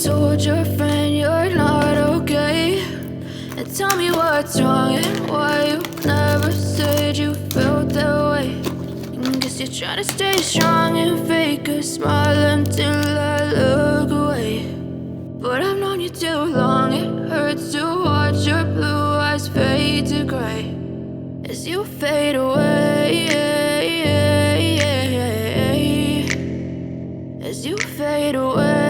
told your friend you're not okay? And tell me what's wrong and why you never said you felt that way. Guess you're trying to stay strong and fake a smile until I look away. But I've known you too long, it hurts to watch your blue eyes fade to gray as you fade away, as you fade away.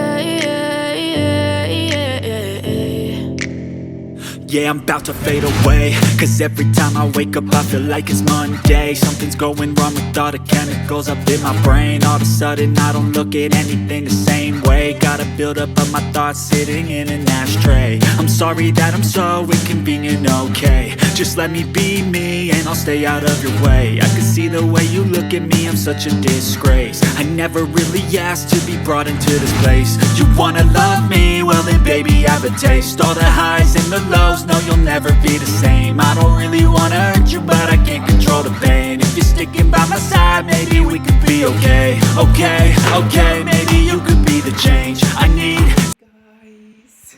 Yeah, I'm about to fade away, cause every time I wake up I feel like it's Monday. Something's going wrong with all the chemicals up in my brain. All of a sudden I don't look at anything the same way. Gotta build up of my thoughts sitting in an ashtray. I'm sorry that I'm so inconvenient, okay? Just let me be me and I'll stay out of your way. I can see the way you look at me, I'm such a disgrace. I never really asked to be brought into this place. You wanna love me? Well then baby I have a taste. All the highs and the lows, no you'll never be the same. I don't really wanna hurt you but I can't control the pain. If you're sticking by my side maybe we could be okay. Okay, maybe you could be the change I need. Guys,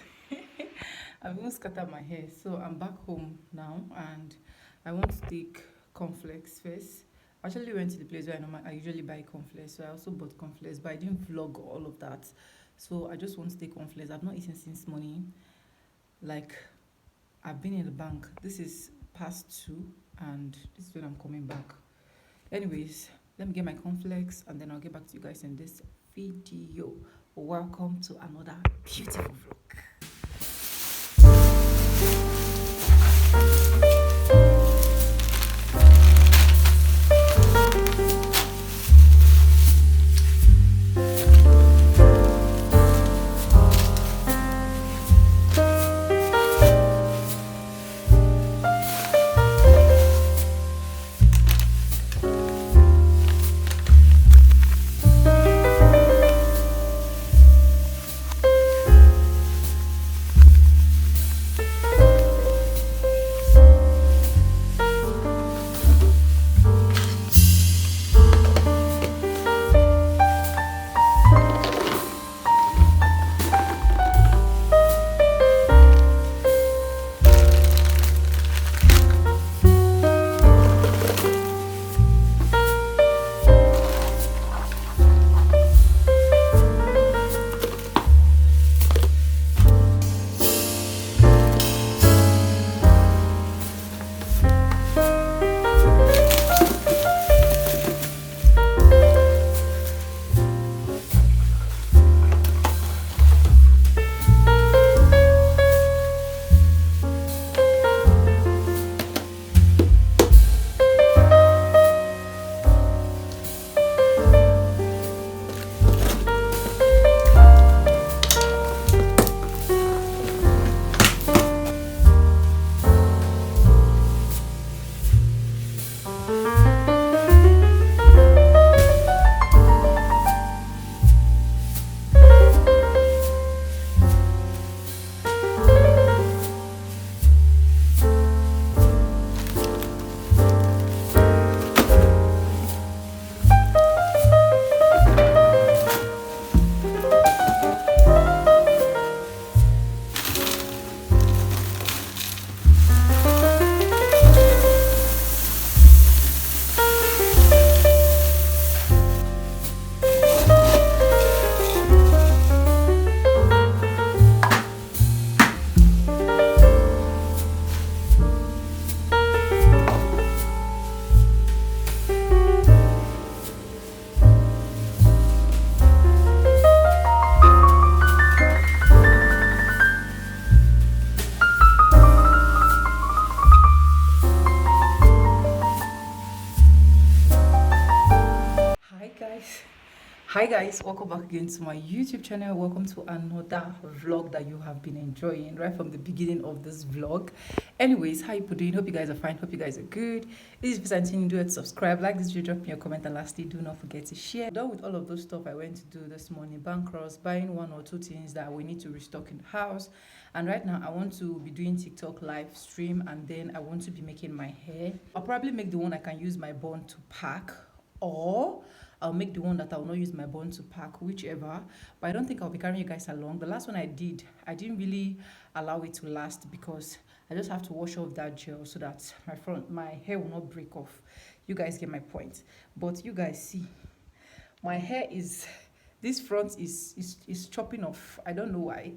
I'm going to scatter my hair, so I'm back home now and I want to take cornflakes first. I actually went to the place where I usually buy cornflakes, so I also bought cornflakes, but I didn't vlog all of that. So I just want to take cornflakes. I've not eaten since morning. Like, I've been in the bank. This is past 2 and this is when I'm coming back. Anyways, let me get my cornflakes and then I'll get back to you guys in this video. Welcome to another beautiful vlog. Hi guys, welcome back again to my YouTube channel. Welcome to another vlog that you have been enjoying right from the beginning of this vlog. Anyways, how you doing? Hope you guys are fine. Hope you guys are good. This is Sosan Tv. Do it, subscribe, like this video, drop me a comment, and lastly, do not forget to share. Done with all of those stuff I went to do this morning, bank runs, buying 1 or 2 things that we need to restock in the house. And right now I want to be doing TikTok live stream, and then I want to be making my hair. I'll probably make the one I can use my bun to pack, or I'll make the one that I will not use my bun to pack, whichever. But I don't think I'll be carrying you guys along. The last one I didn't really allow it to last because I just have to wash off that gel so that my hair will not break off. You guys get my point. But you guys see, my hair is, this front is chopping off. I don't know why.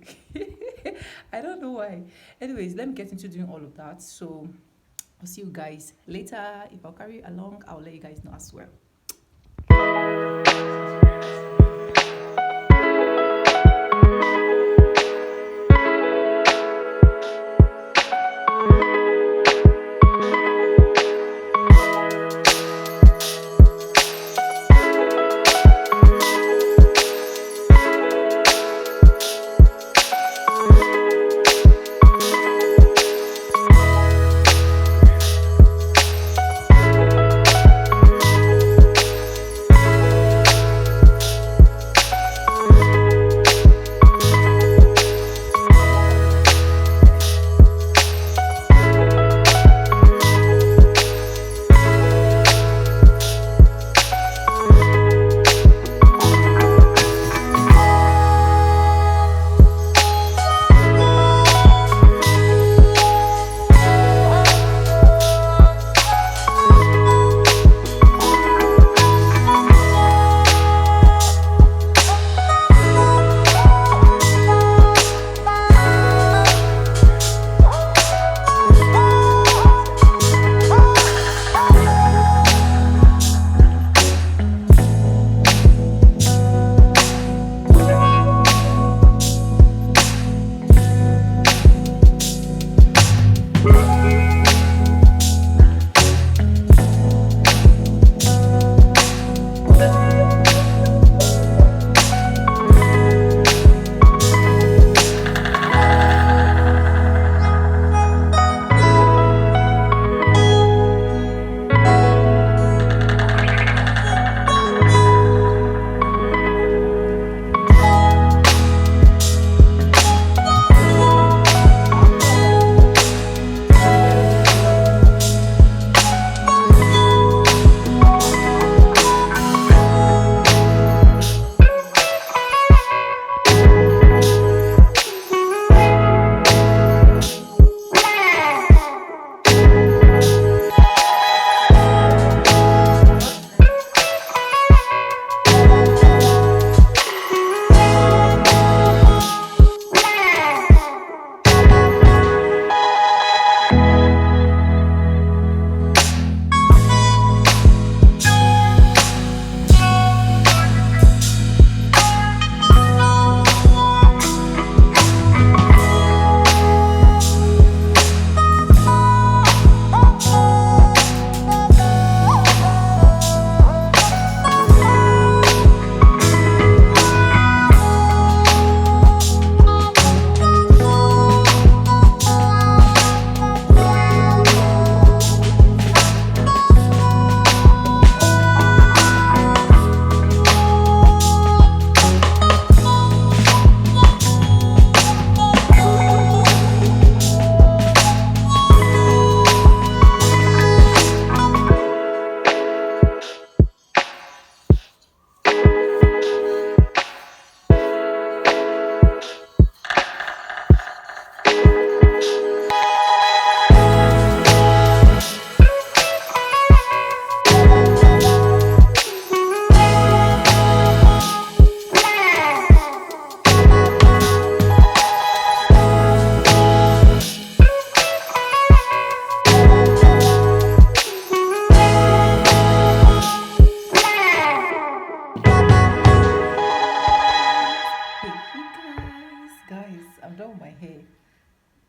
I don't know why. Anyways, let me get into doing all of that. So I'll see you guys later. If I'll carry you along, I'll let you guys know as well.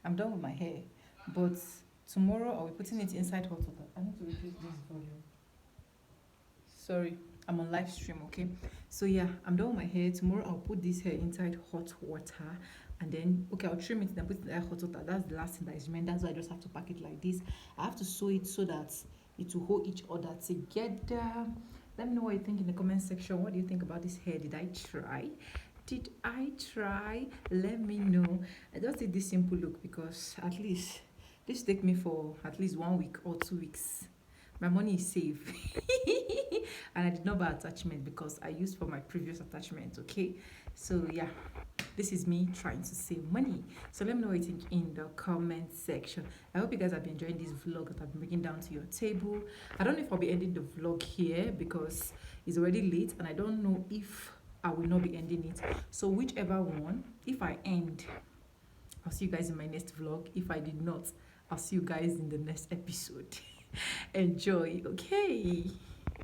I'm done with my hair. But tomorrow I'll be putting it inside hot water. I need to reduce this volume. Sorry, I'm on live stream, okay? So yeah, I'm done with my hair. Tomorrow I'll put this hair inside hot water. And then, okay, I'll trim it, then put it in hot water. That's the last thing that is meant. That's why I just have to pack it like this. I have to sew it so that it will hold each other together. Let me know what you think in the comment section. What do you think about this hair? Did I try? Did I try? Let me know. I just did this simple look because at least this take me for at least 1 week or 2 weeks. my money is safe. And I did not buy attachment because I used for my previous attachment. Okay, so yeah, this is me trying to save money. So let me know what you think in the comment section. I hope you guys have been enjoying this vlog that I've been bringing down to your table. I don't know if I'll be ending the vlog here because it's already late, and I don't know if I will not be ending it. So whichever one, if I end, I'll see you guys in my next vlog. If I did not, I'll see you guys in the next episode. Enjoy, okay?